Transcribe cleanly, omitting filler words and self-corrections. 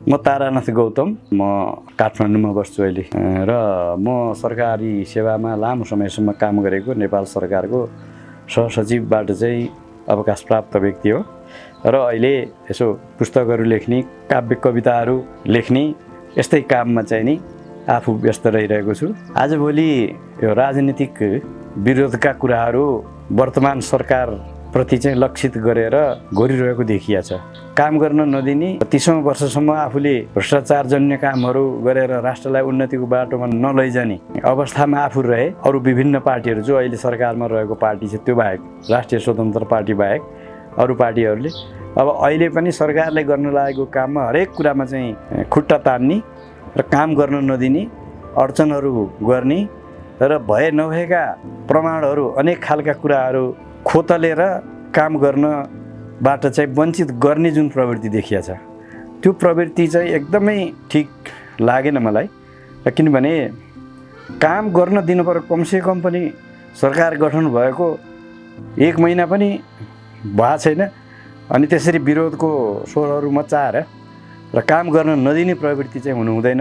म तारानाथ गौतम, म काठमाडौँमा बस्छु अहिले र म सरकारी सेवामा लामो समयसम्म काम गरेको नेपाल सरकारको सहसचिवबाट चाहिँ अवकाश प्राप्त व्यक्ति हो र अहिले यसो पुस्तकहरू लेख्ने, काव्य कविताहरू लेख्ने यस्तै काममा चाहिँ नि आफू व्यस्त रहिरहेको छु। आजभोलि यो राजनीतिक विरोधका कुराहरू वर्तमान सरकार प्रति चाहिँ लक्षित गरेर गरिरहेको देखिया छ। काम गर्न नदिने 30औं वर्षसम्म आफूले भ्रष्टाचारजन्य कामहरू गरेर राष्ट्रलाई उन्नतिको बाटोमा नलैजाने अवस्थामा आफू रहे। अरू विभिन्न पार्टीहरू जो अहिले सरकारमा रहेको पार्टी छ त्यो बाहेक, राष्ट्रिय स्वतन्त्र पार्टी बाहेक अरू पार्टीहरूले अब अहिले पनि सरकारले गर्न लागेको काममा हरेक कुरामा चाहिँ खुट्टा तान्ने र काम गर्न नदिने, अडचनहरू गर्ने र भए नभएका प्रमाणहरू अनेक खालका कुराहरू खोतलेर काम गर्नबाट चाहिँ वञ्चित गर्ने जुन प्रवृत्ति देखिया छ, त्यो प्रवृत्ति चाहिँ एकदमै ठिक लागेन मलाई। किनभने काम गर्न दिनुपर्यो, कमसेकम पनि सरकार गठन भएको 1 महिना पनि भएको छैन, अनि त्यसरी विरोधको स्वरहरू मचाएर र काम गर्न नदिने प्रवृत्ति चाहिँ हुनु हुँदैन।